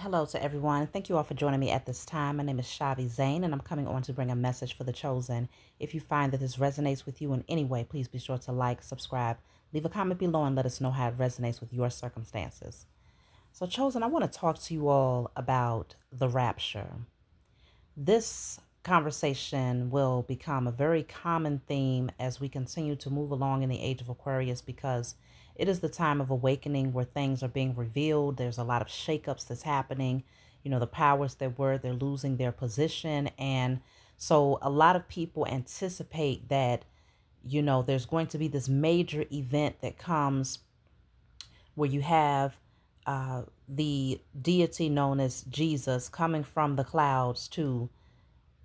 Hello to everyone. Thank you all for joining me at this time. My name is Shavi Zane, and I'm coming on to bring a message for the chosen. If you find that this resonates with you in any way, please be sure to like, subscribe, leave a comment below, and let us know how it resonates with your circumstances. So, chosen, I want to talk to you all about the rapture. This conversation will become a very common theme as we continue to move along in the age of Aquarius because it is the time of awakening where things are being revealed. There's a lot of shakeups that's happening. You know, the powers that were, they're losing their position. And so a lot of people anticipate that, there's going to be this major event that comes where you have the deity known as Jesus coming from the clouds to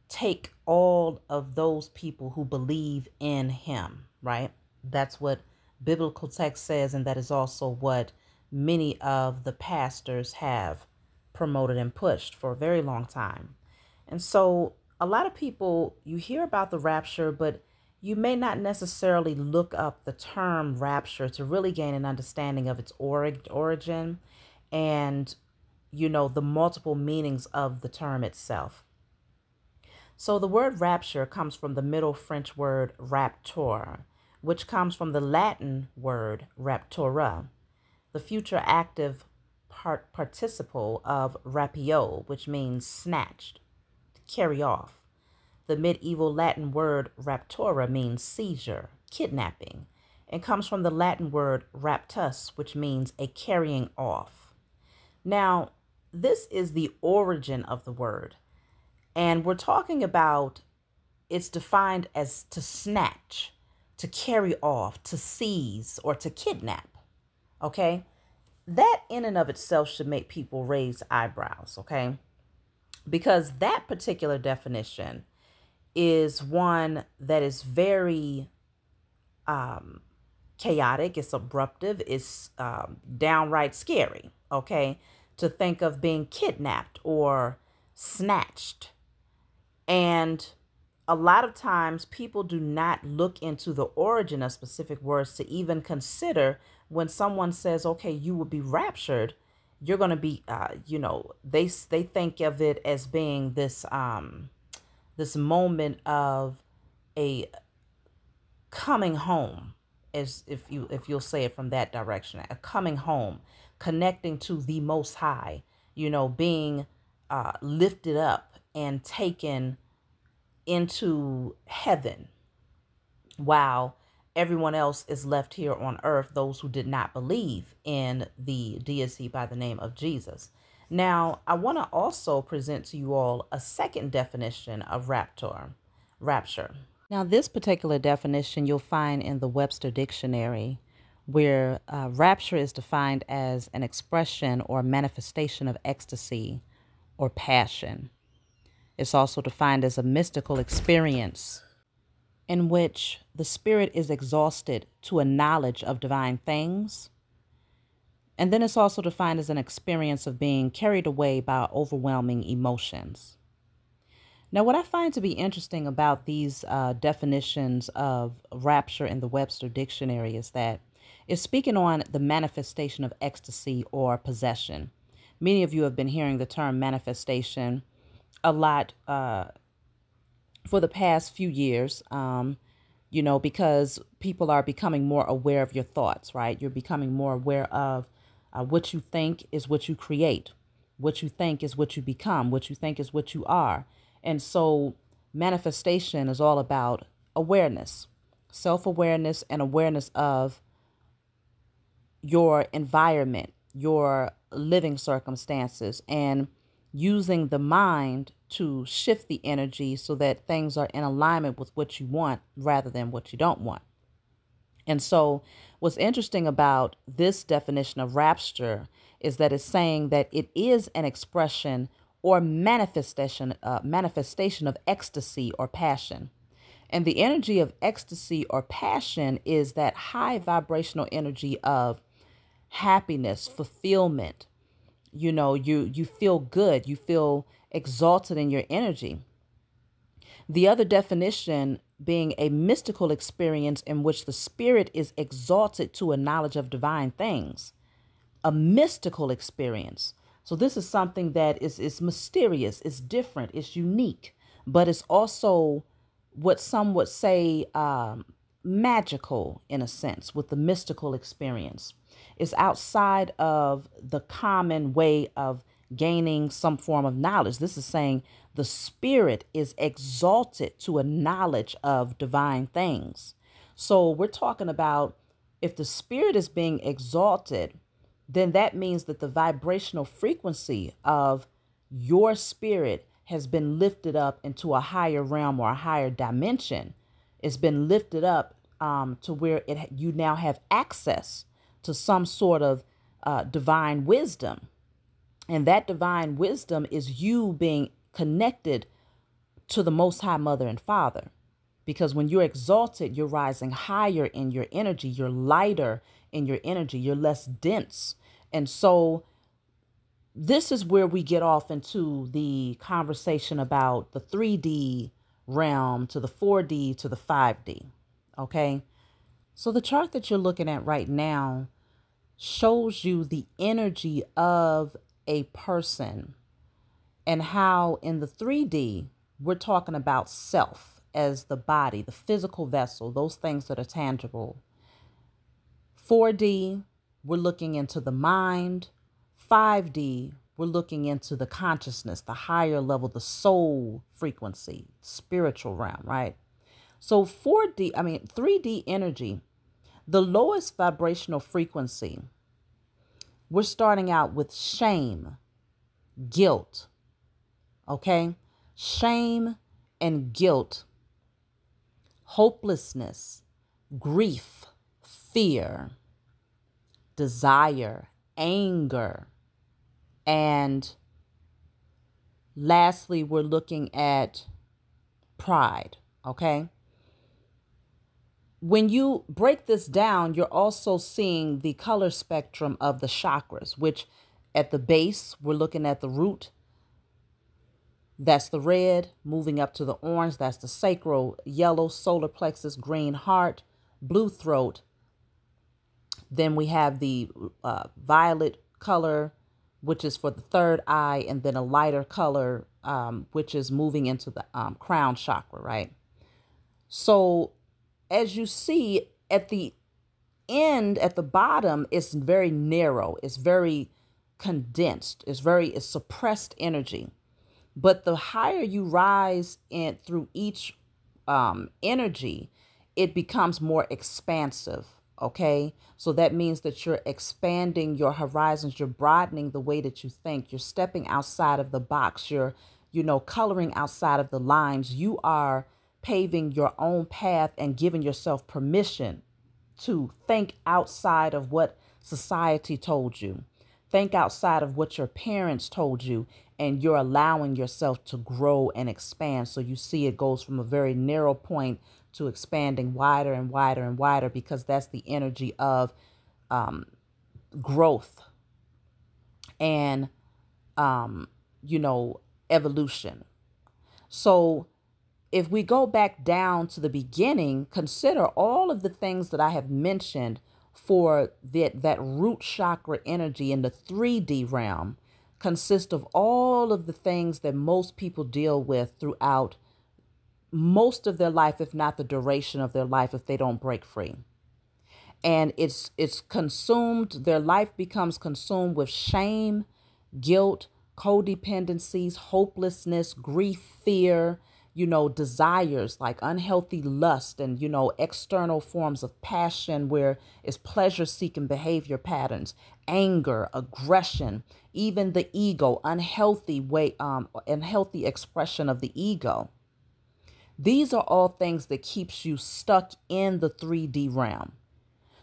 take all of those people who believe in him, right? That's what biblical text says, and that is also what many of the pastors have promoted and pushed for a very long time. And so a lot of people, you hear about the rapture, but you may not necessarily look up the term rapture to really gain an understanding of its origin and, the multiple meanings of the term itself. So the word rapture comes from the Middle French word raptor, which comes from the Latin word raptura, the future active participle of rapio, which means snatched, to carry off. The medieval Latin word raptura means seizure, kidnapping, and comes from the Latin word raptus, which means a carrying off. Now, this is the origin of the word. And we're talking about it's defined as to snatch, to carry off, to seize, or to kidnap. Okay? That in and of itself should make people raise eyebrows. Okay? Because that particular definition is one that is very chaotic, it's abruptive, it's downright scary. Okay? To think of being kidnapped or snatched. And a lot of times people do not look into the origin of specific words to even consider when someone says, okay, you will be raptured, you're going to be, they think of it as being this moment of a coming home, as if you'll say it from that direction, a coming home, connecting to the Most High, being lifted up and taken into heaven while everyone else is left here on earth, those who did not believe in the deity by the name of Jesus. Now, I want to also present to you all a second definition of rapture. Now, this particular definition you'll find in the Webster Dictionary, where rapture is defined as an expression or manifestation of ecstasy or passion. It's also defined as a mystical experience in which the spirit is exhausted to a knowledge of divine things. And then it's also defined as an experience of being carried away by overwhelming emotions. Now, what I find to be interesting about these definitions of rapture in the Webster Dictionary is that it's speaking on the manifestation of ecstasy or possession. Many of you have been hearing the term manifestation a lot for the past few years, because people are becoming more aware of your thoughts, right? You're becoming more aware of what you think is what you create. What you think is what you become. What you think is what you are. And so manifestation is all about awareness, self-awareness, and awareness of your environment, your living circumstances, and using the mind to shift the energy so that things are in alignment with what you want rather than what you don't want. And so what's interesting about this definition of rapture is that it's saying that it is an expression or manifestation of ecstasy or passion. And the energy of ecstasy or passion is that high vibrational energy of happiness, fulfillment. You feel good, you feel exalted in your energy. The other definition being a mystical experience in which the spirit is exalted to a knowledge of divine things. A mystical experience. So this is something that is mysterious, it's different, it's unique, but it's also what some would say magical in a sense, with the mystical experience. It's outside of the common way of gaining some form of knowledge. This is saying the spirit is exalted to a knowledge of divine things. So we're talking about, if the spirit is being exalted, then that means that the vibrational frequency of your spirit has been lifted up into a higher realm or a higher dimension. It's been lifted up to where you now have access to some sort of divine wisdom. And that divine wisdom is you being connected to the Most High Mother and Father. Because when you're exalted, you're rising higher in your energy. You're lighter in your energy. You're less dense. And so this is where we get off into the conversation about the 3D realm to the 4D to the 5D. Okay. So the chart that you're looking at right now shows you the energy of a person, and how in the 3D, we're talking about self as the body, the physical vessel, those things that are tangible. 4D, we're looking into the mind. 5D, we're looking into the consciousness, the higher level, the soul frequency, spiritual realm, right? So 3D energy, the lowest vibrational frequency, we're starting out with shame, guilt, okay? Shame and guilt, hopelessness, grief, fear, desire, anger, and lastly, we're looking at pride, okay? When you break this down, you're also seeing the color spectrum of the chakras, which at the base, we're looking at the root. That's the red, moving up to the orange. That's the sacral, yellow, solar plexus, green, heart, blue throat. Then we have the violet color, which is for the third eye, and then a lighter color, which is moving into the crown chakra, right? So as you see at the end, at the bottom, it's very narrow. It's very condensed. It's suppressed energy. But the higher you rise in through each energy, it becomes more expansive. Okay. So that means that you're expanding your horizons. You're broadening the way that you think. You're stepping outside of the box. You're, coloring outside of the lines. You are paving your own path and giving yourself permission to think outside of what society told you. Think outside of what your parents told you, and you're allowing yourself to grow and expand. So you see it goes from a very narrow point to expanding wider and wider and wider, because that's the energy of growth and, evolution. So if we go back down to the beginning, consider all of the things that I have mentioned for that root chakra energy in the 3D realm consist of all of the things that most people deal with throughout most of their life, if not the duration of their life, if they don't break free. And it's consumed, their life becomes consumed with shame, guilt, codependencies, hopelessness, grief, fear, desires like unhealthy lust and, external forms of passion where it's pleasure-seeking behavior patterns, anger, aggression, even the ego, unhealthy expression of the ego. These are all things that keeps you stuck in the 3D realm.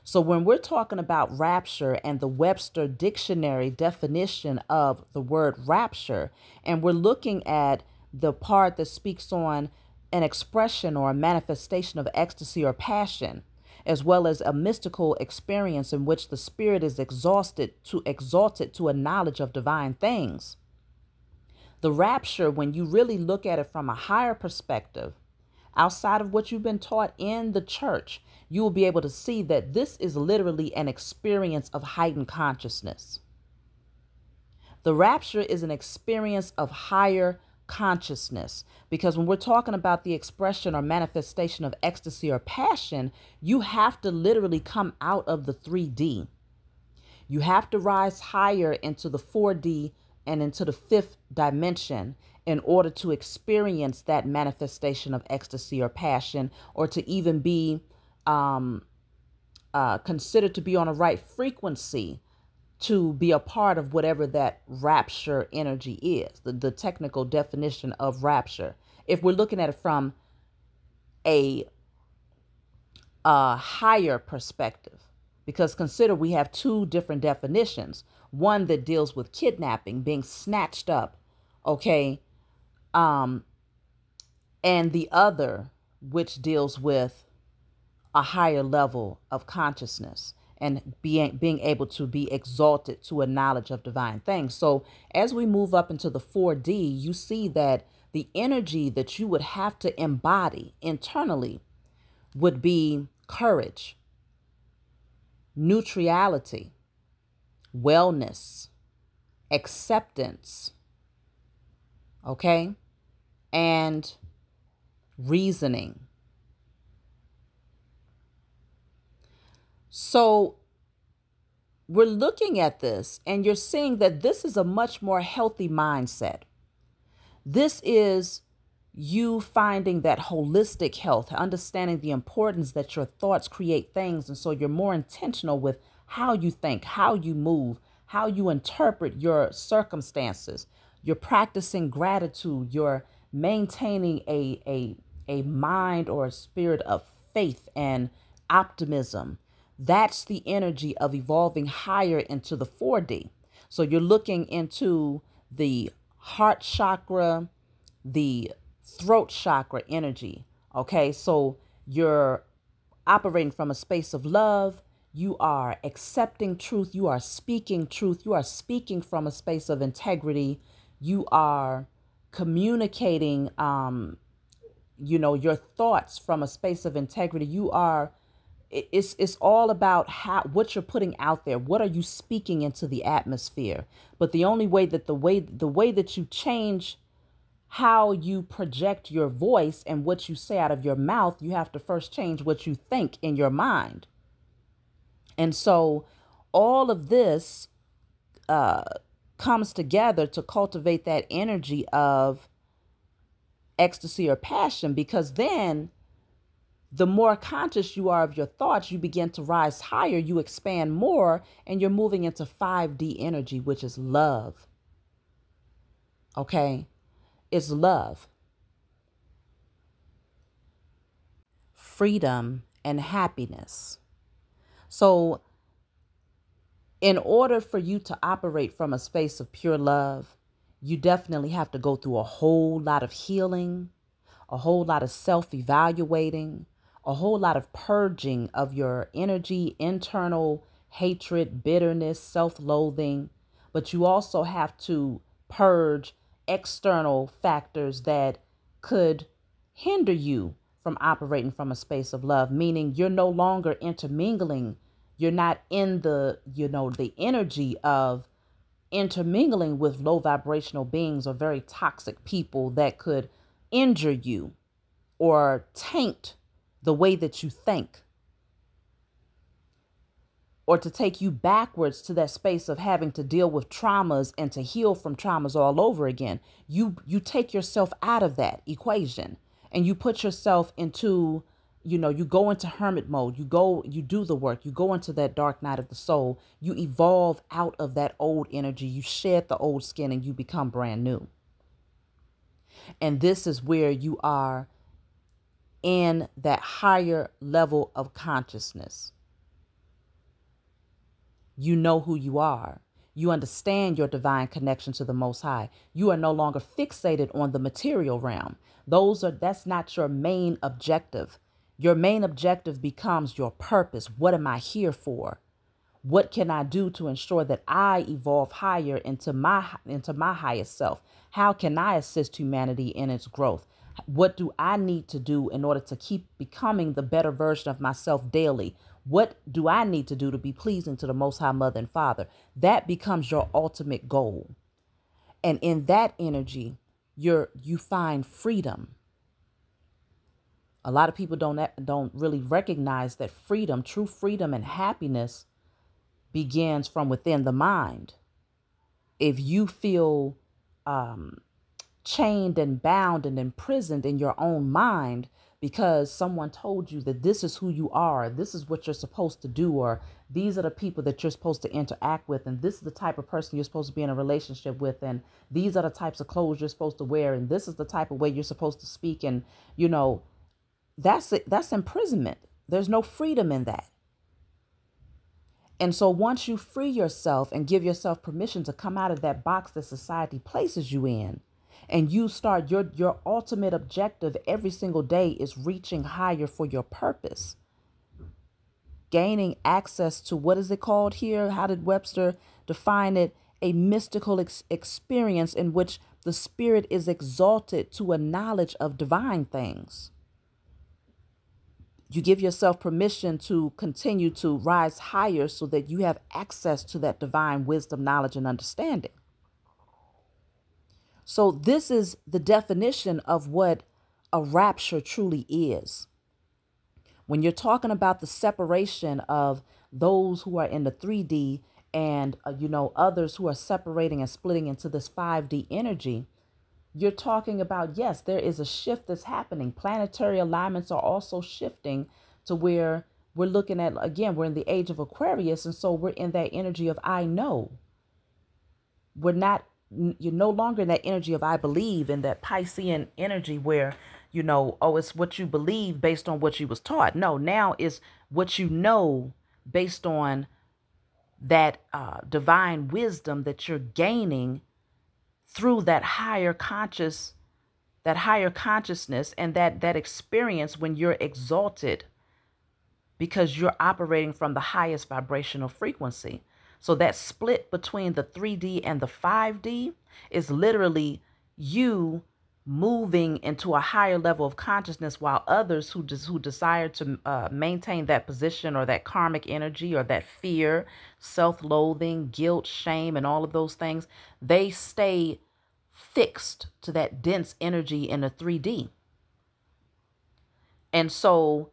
So when we're talking about rapture and the Webster Dictionary definition of the word rapture, and we're looking at the part that speaks on an expression or a manifestation of ecstasy or passion, as well as a mystical experience in which the spirit is exalted to a knowledge of divine things. The rapture, when you really look at it from a higher perspective, outside of what you've been taught in the church, you will be able to see that this is literally an experience of heightened consciousness. The rapture is an experience of higher consciousness, because when we're talking about the expression or manifestation of ecstasy or passion, you have to literally come out of the 3D. You have to rise higher into the 4D and into the fifth dimension in order to experience that manifestation of ecstasy or passion, or to even be considered to be on a right frequency to be a part of whatever that rapture energy is, the technical definition of rapture. If we're looking at it from a higher perspective, because consider we have two different definitions. One that deals with kidnapping, being snatched up, okay, and the other which deals with a higher level of consciousness and being able to be exalted to a knowledge of divine things. So as we move up into the 4D, you see that the energy that you would have to embody internally would be courage, neutrality, wellness, acceptance, okay, and reasoning. So we're looking at this and you're seeing that this is a much more healthy mindset. This is you finding that holistic health, understanding the importance that your thoughts create things. And so you're more intentional with how you think, how you move, how you interpret your circumstances. You're practicing gratitude. You're maintaining a mind or a spirit of faith and optimism. That's the energy of evolving higher into the 4D. So you're looking into the heart chakra, the throat chakra energy. Okay, so you're operating from a space of love. You are accepting truth. You are speaking truth. You are speaking from a space of integrity. You are communicating, your thoughts from a space of integrity. It's all about what you're putting out there. What are you speaking into the atmosphere? But the only way that the way that you change how you project your voice and what you say out of your mouth, you have to first change what you think in your mind. And so all of this comes together to cultivate that energy of ecstasy or passion, because then the more conscious you are of your thoughts, you begin to rise higher, you expand more, and you're moving into 5D energy, which is love. Okay? It's love, freedom, and happiness. So in order for you to operate from a space of pure love, you definitely have to go through a whole lot of healing, a whole lot of self-evaluating, a whole lot of purging of your energy, internal hatred, bitterness, self-loathing. But you also have to purge external factors that could hinder you from operating from a space of love, meaning you're no longer intermingling. You're not in the energy of intermingling with low vibrational beings or very toxic people that could injure you or taint the way that you think, or to take you backwards to that space of having to deal with traumas and to heal from traumas all over again. You take yourself out of that equation and you put yourself into, you go into hermit mode. You do the work. You go into that dark night of the soul. You evolve out of that old energy. You shed the old skin and you become brand new. And this is where you are in that higher level of consciousness. You know who you are. You understand your divine connection to the Most High. You are no longer fixated on the material realm. That's not your main objective. Your main objective becomes your purpose. What am I here for? What can I do to ensure that I evolve higher into my highest self? How can I assist humanity in its growth? What do I need to do in order to keep becoming the better version of myself daily? What do I need to do to be pleasing to the Most High Mother and Father? That becomes your ultimate goal. And in that energy, you find freedom. A lot of people don't really recognize that freedom, true freedom and happiness begins from within the mind. If you feel chained and bound and imprisoned in your own mind because someone told you that this is who you are, this is what you're supposed to do, or these are the people that you're supposed to interact with, and this is the type of person you're supposed to be in a relationship with, and these are the types of clothes you're supposed to wear, and this is the type of way you're supposed to speak, and that's it. That's imprisonment. There's no freedom in that. And so once you free yourself and give yourself permission to come out of that box that society places you in, and you start your ultimate objective every single day is reaching higher for your purpose, gaining access to, what is it called here? How did Webster define it? A mystical experience in which the spirit is exalted to a knowledge of divine things. You give yourself permission to continue to rise higher so that you have access to that divine wisdom, knowledge, and understanding. So this is the definition of what a rapture truly is. When you're talking about the separation of those who are in the 3D and, others who are separating and splitting into this 5D energy, you're talking about, yes, there is a shift that's happening. Planetary alignments are also shifting to where we're looking at, again, we're in the age of Aquarius. And so we're in that energy of I know. You're no longer in that energy of I believe, in that Piscean energy where, it's what you believe based on what you was taught. No, now it's what you know based on that divine wisdom that you're gaining through that higher consciousness and that experience when you're exalted because you're operating from the highest vibrational frequency. So that split between the 3D and the 5D is literally you moving into a higher level of consciousness, while others who desire to maintain that position or that karmic energy or that fear, self-loathing, guilt, shame, and all of those things, they stay fixed to that dense energy in the 3D. And so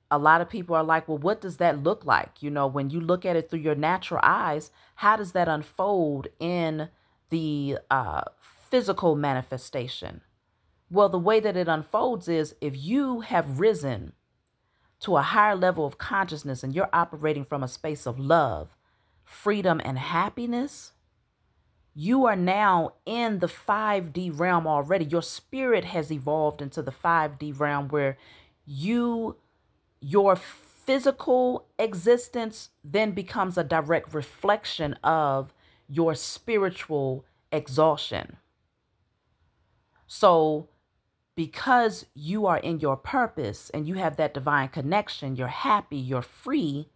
a lot of people are like, well, what does that look like? When you look at it through your natural eyes, how does that unfold in the physical manifestation? Well, the way that it unfolds is if you have risen to a higher level of consciousness and you're operating from a space of love, freedom, and happiness, you are now in the 5D realm already. Your spirit has evolved into the 5D realm where your physical existence then becomes a direct reflection of your spiritual exaltation. So because you are in your purpose and you have that divine connection, you're happy, you're free,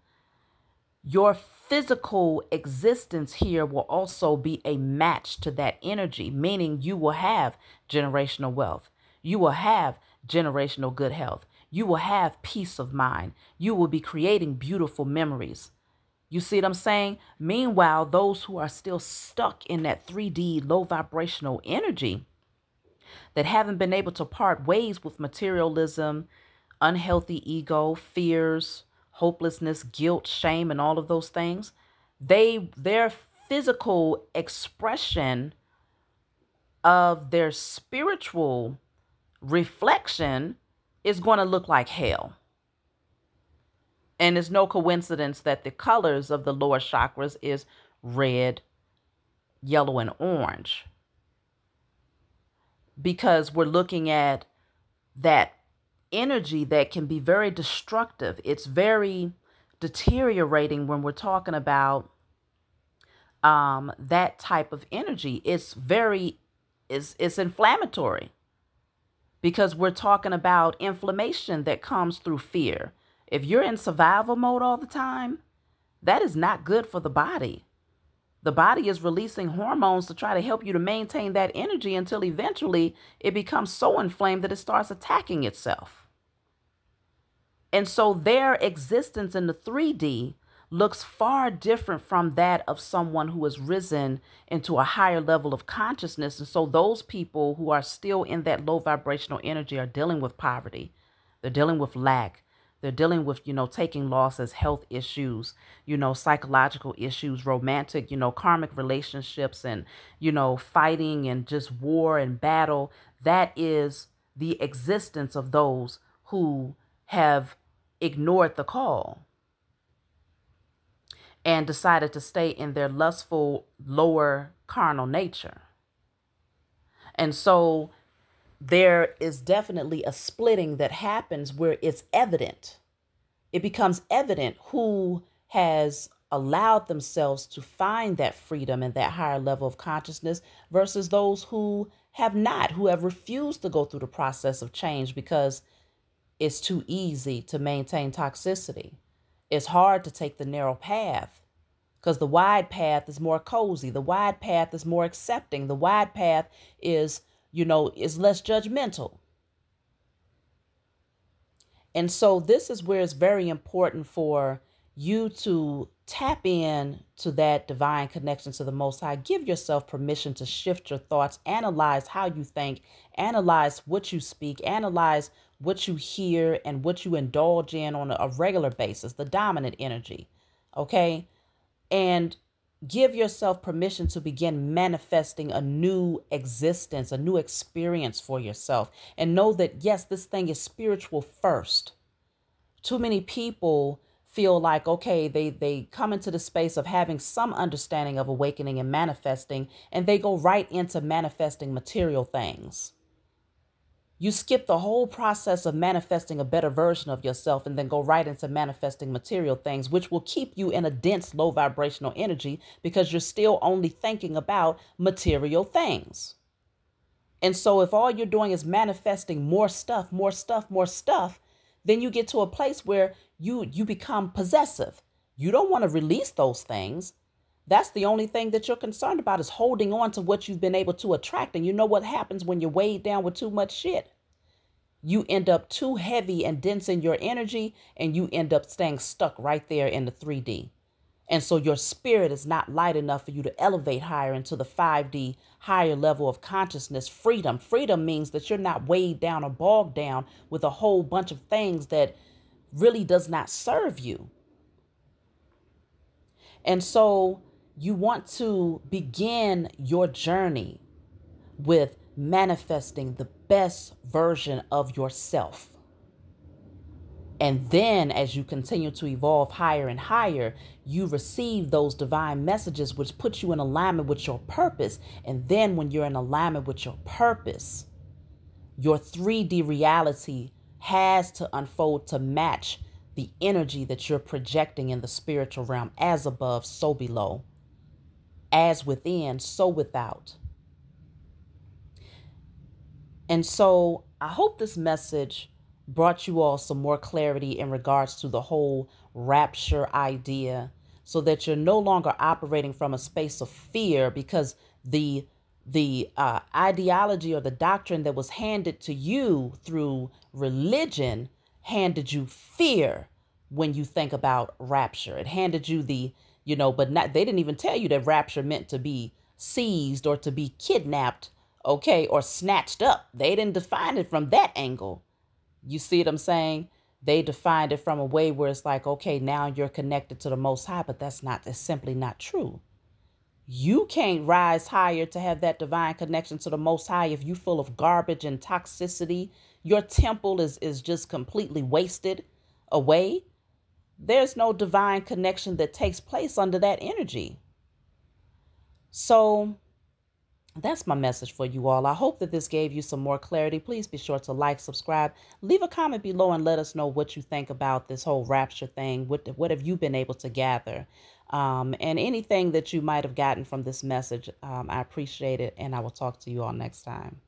your physical existence here will also be a match to that energy, meaning you will have generational wealth. You will have generational good health. You will have peace of mind. You will be creating beautiful memories. You see what I'm saying? Meanwhile, those who are still stuck in that 3D low vibrational energy that haven't been able to part ways with materialism, unhealthy ego, fears, hopelessness, guilt, shame, and all of those things, their physical expression of their spiritual reflection is going to look like hell. And it's no coincidence that the colors of the lower chakras is red, yellow, and orange, because we're looking at that energy that can be very destructive. It's very deteriorating when we're talking about that type of energy. It's inflammatory, because we're talking about inflammation that comes through fear. If you're in survival mode all the time, that is not good for the body. The body is releasing hormones to try to help you to maintain that energy until eventually it becomes so inflamed that it starts attacking itself. And so their existence in the 3D looks far different from that of someone who has risen into a higher level of consciousness. And so those people who are still in that low vibrational energy are dealing with poverty. They're dealing with lack. They're dealing with, taking losses, health issues, psychological issues, romantic, karmic relationships, and, fighting and just war and battle. That is the existence of those who have ignored the call and decided to stay in their lustful, lower carnal nature. And so there is definitely a splitting that happens where it's evident. It becomes evident who has allowed themselves to find that freedom and that higher level of consciousness versus those who have not, who have refused to go through the process of change because it's too easy to maintain toxicity. It's hard to take the narrow path because the wide path is more cozy. The wide path is more accepting. The wide path is, is less judgmental. And so this is where it's very important for you to tap in to that divine connection to the Most High. Give yourself permission to shift your thoughts, analyze how you think, analyze what you speak, analyze what you hear and what you indulge in on a regular basis, the dominant energy. Okay. And give yourself permission to begin manifesting a new existence, a new experience for yourself. And know that, yes, this thing is spiritual first. Too many people feel like, okay, they come into the space of having some understanding of awakening and manifesting, and they go right into manifesting material things. You skip the whole process of manifesting a better version of yourself and then go right into manifesting material things, which will keep you in a dense, low vibrational energy because you're still only thinking about material things. And so if all you're doing is manifesting more stuff, then you get to a place where you become possessive. You don't want to release those things. That's the only thing that you're concerned about, is holding on to what you've been able to attract. And you know what happens when you're weighed down with too much shit? You end up too heavy and dense in your energy, and you end up staying stuck right there in the 3D. And so your spirit is not light enough for you to elevate higher into the 5D, higher level of consciousness. Freedom. Freedom means that you're not weighed down or bogged down with a whole bunch of things that really does not serve you. And so you want to begin your journey with manifesting the best version of yourself. And then as you continue to evolve higher and higher, you receive those divine messages, which put you in alignment with your purpose. And then when you're in alignment with your purpose, your 3D reality has to unfold to match the energy that you're projecting in the spiritual realm, as above, so below, as within, so without. And so I hope this message brought you all some more clarity in regards to the whole rapture idea, so that you're no longer operating from a space of fear, because the ideology or the doctrine that was handed to you through religion handed you fear when you think about rapture. It handed you but not, they didn't even tell you that rapture meant to be seized or to be kidnapped, okay, or snatched up. They didn't define it from that angle. You see what I'm saying? They defined it from a way where it's like, okay, now you're connected to the Most High, but that's simply not true. You can't rise higher to have that divine connection to the Most High if you're full of garbage and toxicity. Your temple is just completely wasted away. There's no divine connection that takes place under that energy. So that's my message for you all. I hope that this gave you some more clarity. Please be sure to like, subscribe, leave a comment below, and let us know what you think about this whole rapture thing. What have you been able to gather? And anything that you might have gotten from this message, I appreciate it. And I will talk to you all next time.